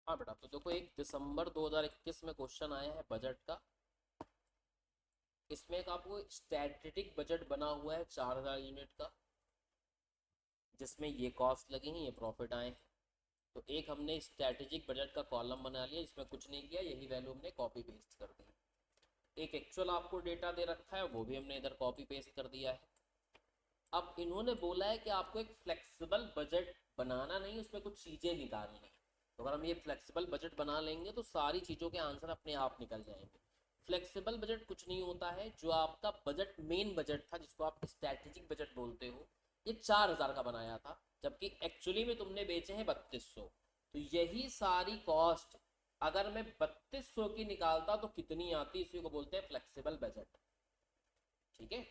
हाँ बेटा, तो देखो एक दिसंबर 2021 में क्वेश्चन आया है बजट का। इसमें एक आपको स्टैटिस्टिक बजट बना हुआ है 4000 यूनिट का, जिसमें ये कॉस्ट लगी हैं, ये प्रॉफिट आए हैं। तो एक हमने स्ट्रैटेजिक बजट का कॉलम बना लिया, इसमें कुछ नहीं किया, यही वैल्यू हमने कॉपी पेस्ट कर दी। एक एक्चुअल आपको डेटा दे रखा है, वो भी हमने इधर कॉपी पेस्ट कर दिया है। अब इन्होंने बोला है कि आपको एक फ्लेक्सिबल बजट बनाना, नहीं उसमें कुछ चीज़ें निकालनी है। तो अगर हम ये फ्लेक्सिबल बजट बना लेंगे तो सारी चीज़ों के आंसर अपने आप निकल जाएंगे। फ्लेक्सिबल बजट कुछ नहीं होता है, जो आपका बजट मेन बजट था जिसको आप स्ट्रैटेजिक बजट बोलते हो, ये 4000 का बनाया था, जबकि एक्चुअली में तुमने बेचे हैं 3200। तो यही सारी कॉस्ट अगर मैं 3200 की निकालता तो कितनी आती, इसी को बोलते हैं फ्लेक्सिबल बजट। ठीक है,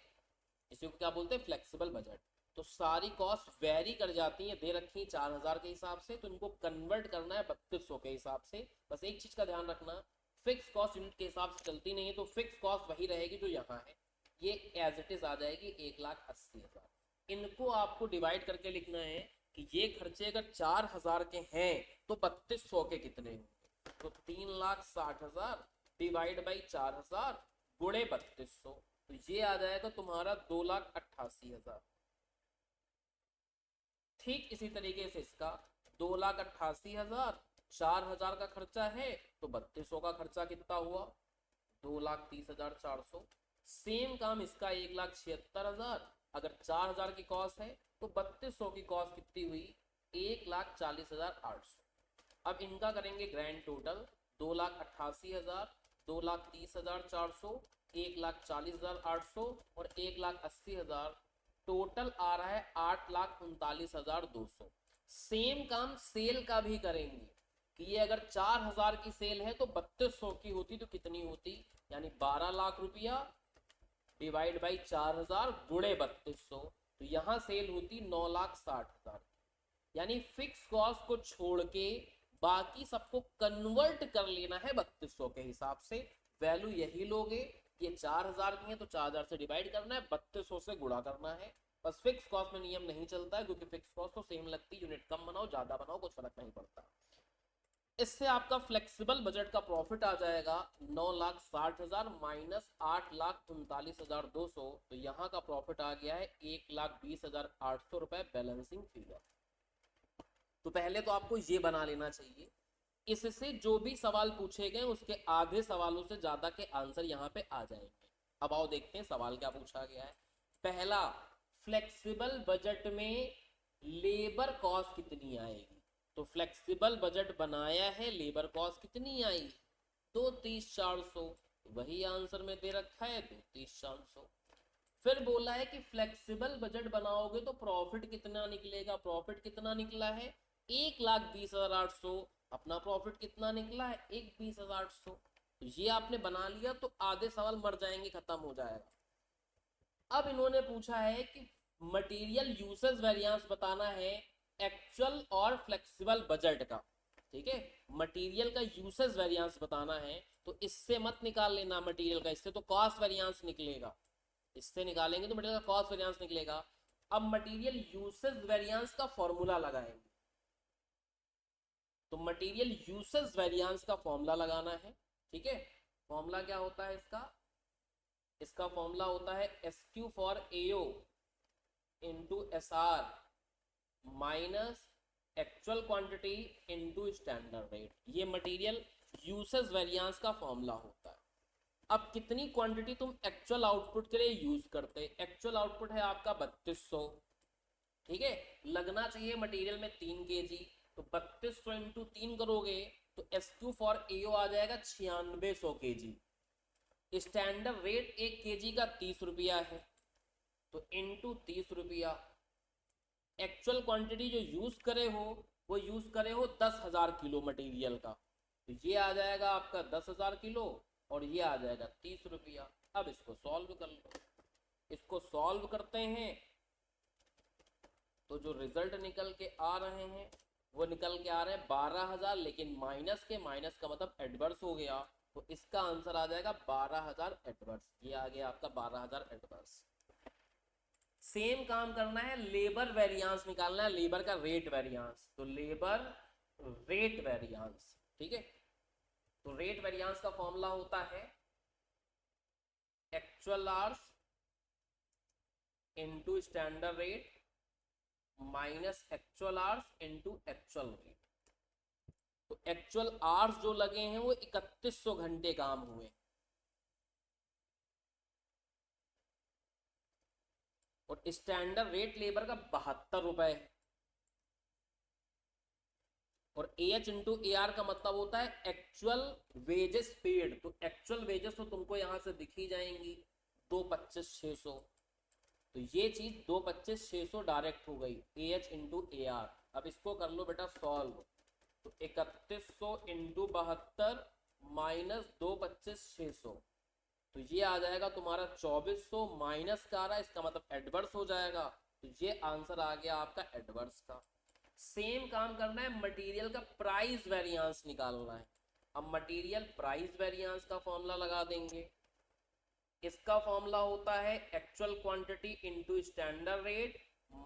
इसी को क्या बोलते हैं, फ्लेक्सिबल बजट। तो सारी कॉस्ट वेरी कर जाती हैं, दे रखी 4000 के हिसाब से, तो इनको कन्वर्ट करना है 3200 के हिसाब से। बस एक चीज का ध्यान रखना, फिक्स कॉस्ट यूनिट के हिसाब से चलती नहीं है, तो फिक्स कॉस्ट वही रहेगी जो यहाँ है, ये एज इट इज आ जाएगी 1,80,000। इनको आपको डिवाइड करके लिखना है कि ये खर्चे अगर 4000 के हैं तो 3200 के कितने होंगे। तो 3,60,000 डिवाइड बाई 4000 गुणे 3200, तो ये आ जाएगा तुम्हारा 2,88,000। ठीक इसी तरीके से इसका 2,88,000, 4,000 का खर्चा है, तो 3200 का खर्चा कितना हुआ, 2,30,400। सेम काम इसका 1,76,000, अगर 4,000 की कॉस्ट है तो 3200 की कॉस्ट कितनी हुई, 1,40,800। अब इनका करेंगे ग्रैंड टोटल, 2,88,000, 2,30,400, 1,40,800 और 1,80,000, टोटल आ रहा है 8,39,200। सेम काम सेल का भी करेंगे कि ये अगर 4,000 की सेल है तो 3200 की होती तो कितनी होती, यानी 12 लाख रुपया डिवाइड बाई 4,000 गुणे 3200, तो यहां सेल होती 9,60,000। यानी फिक्स कॉस्ट को छोड़ के बाकी सबको कन्वर्ट कर लेना है 3200 के हिसाब से। वैल्यू यही लोगे, ये 4000 की है तो 4000 से डिवाइड करना है, 3200 से गुणा करना है। बस फिक्स कॉस्ट में नियम नहीं चलता है, क्योंकि फिक्स कॉस्ट तो सेम लगती है, यूनिट कम बनाओ ज्यादा बनाओ कुछ फर्क नहीं पड़ता। इससे आपका फ्लेक्सिबल बजट का प्रॉफिट आ जाएगा 9,60,000 माइनस 8,39,200, तो यहाँ का प्रॉफिट आ गया है 1,20,800 रुपए बैलेंसिंग फिगर। तो पहले तो आपको ये बना लेना चाहिए। इससे जो भी सवाल पूछे गए उसके आधे सवालों से ज्यादा के आंसर यहाँ पे आ जाएंगे। अब आओ देखते हैं सवाल क्या पूछा गया है। पहला, फ्लेक्सिबल बजट में लेबर कॉस्ट कितनी आएगी। तो फ्लेक्सिबल बजट बनाया है, लेबर कॉस्ट कितनी आई, 230,400, वही आंसर में दे रखा है 230,400। फिर बोला है कि फ्लेक्सिबल बजट बनाओगे तो प्रॉफिट कितना निकलेगा, प्रॉफिट कितना निकला है 1,20,800। अपना प्रॉफिट कितना निकला है 1,20,800। तो ये आपने बना लिया तो आधे सवाल मर जाएंगे, खत्म हो जाएगा। अब इन्होंने पूछा है कि मटेरियल यूसेज वेरिएंस बताना है एक्चुअल और फ्लेक्सिबल बजट का। ठीक है, मटेरियल का यूसेज वेरिएंस बताना है, तो इससे मत निकाल लेना मटेरियल का, इससे तो कॉस्ट वेरिएंस निकलेगा। इससे निकालेंगे तो मटेरियल का कॉस्ट वेरिएंस निकलेगा। अब मटेरियल यूसेज वेरिएंस का फॉर्मूला लगाएंगे, तो मटेरियल यूसेज वेरिएंस का फॉर्मूला लगाना है। ठीक है, फॉर्मूला क्या होता है इसका, इसका फॉर्मूला होता है S Q for AO into S R minus actual quantity into standard rate. ये मटेरियल यूसेज वेरिएंस का फॉर्मूला होता है। अब कितनी क्वांटिटी तुम एक्चुअल आउटपुट के लिए यूज करते, एक्चुअल आउटपुट है आपका 3200। ठीक है, लगना चाहिए मटेरियल में 3 kg, तो 3200 इंटू 3 करोगे तो एस क्यू फॉर एओ आ जाएगा 9600 kg। स्टैंडर्ड रेट 1 kg का 30 रुपया है, तो इंटू 30 रुपया। एक्चुअल क्वांटिटी जो यूज करे हो वो यूज करे हो 10,000 किलो मटेरियल का, तो ये आ जाएगा आपका 10,000 किलो और ये आ जाएगा 30 रुपया। अब इसको सॉल्व कर लो, इसको सॉल्व करते हैं तो जो रिजल्ट निकल के आ रहे हैं वो निकल के आ रहे हैं 12,000, लेकिन माइनस के, माइनस का मतलब एडवर्स हो गया, तो इसका आंसर आ जाएगा 12,000 एडवर्स। ये आ गया आपका 12,000 एडवर्स। सेम काम करना है, लेबर वेरिएंस निकालना है, लेबर का रेट वेरिएंस, तो लेबर रेट वेरिएंस ठीक है। तो रेट वेरिएंस का फॉर्मूला होता है actual hours into standard rate minus actual hours into actual rate. तो एक्चुअल आवर्स जो लगे हैं वो 3100 घंटे काम हुए, और स्टैंडर्ड रेट लेबर का 72 रुपए है, और AH इंटू AR का मतलब होता है एक्चुअल वेजेस पेड। तो एक्चुअल वेजेस तो तुमको यहां से दिख ही जाएंगी 225,600, तो ये चीज 225,600 डायरेक्ट हो गई AH इंटू AR। अब इसको कर लो बेटा सॉल्व, तो 3100 इंटू 72 माइनस 225,600, तो ये आ जाएगा तुम्हारा 2400 माइनस का आ रहा है, इसका मतलब एडवर्स हो जाएगा। तो ये आंसर आ गया आपका एडवर्स का। सेम काम करना है, मटेरियल का प्राइस वेरिएंस निकालना है। अब मटेरियल प्राइस वेरिएंस का फॉर्मूला लगा देंगे। इसका फॉर्मूला होता है actual quantity into standard rate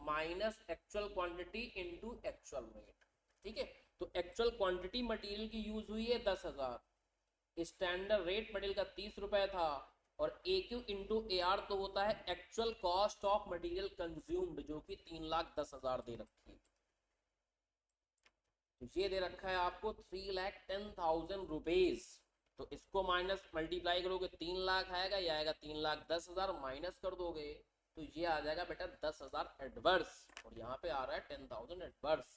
minus actual quantity into actual rate. ठीक है, तो एक्चुअल क्वांटिटी मटेरियल की यूज हुई है 10,000, स्टैंडर्ड रेट मटेरियल का 30 रुपए था, और AQ इंटू AR तो होता है actual cost of material consumed, जो कि 3,10,000 दे रखी है। तो ये दे रखा है आपको 3,10,000 रुपीज। तो इसको माइनस मल्टीप्लाई करोगे 3 लाख आएगा, ये आएगा 3,10,000, माइनस कर दोगे तो ये आ जाएगा बेटा 10,000 एडवर्स, और यहाँ पे आ रहा है 10,000 एडवर्स।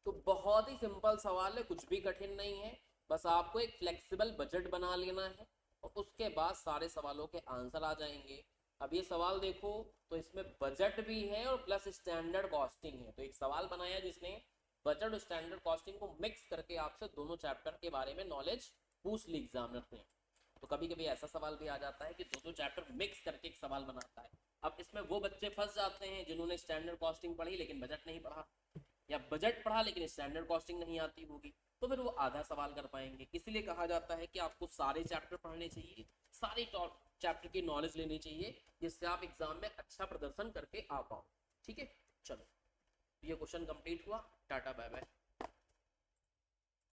तो बहुत ही सिंपल सवाल है, कुछ भी कठिन नहीं है, बस आपको एक फ्लेक्सिबल बजट बना लेना है और उसके बाद सारे सवालों के आंसर आ जाएंगे। अब ये सवाल देखो, तो इसमें बजट भी है और प्लस स्टैंडर्ड कॉस्टिंग है। तो एक सवाल बनाया जिसने बजट और स्टैंडर्ड कॉस्टिंग को मिक्स करके आपसे दोनों चैप्टर के बारे में नॉलेज पूछ ली एग्जामिनर ने। तो कभी कभी ऐसा सवाल भी आ जाता है कि दो चैप्टर मिक्स करके एक सवाल बनाता है। अब इसमें वो बच्चे फंस जाते हैं जिन्होंने स्टैंडर्ड कॉस्टिंग पढ़ी लेकिन बजट नहीं पढ़ा, या बजट पढ़ा लेकिन स्टैंडर्ड कॉस्टिंग नहीं आती होगी, तो फिर वो आधा सवाल कर पाएंगे। इसलिए कहा जाता है कि आपको सारे चैप्टर पढ़ने चाहिए, सारे चैप्टर की नॉलेज लेनी चाहिए, जिससे आप एग्जाम में अच्छा प्रदर्शन करके आ पाओ। ठीक है, चलो ये क्वेश्चन कंप्लीट हुआ, टाटा बाय बाय।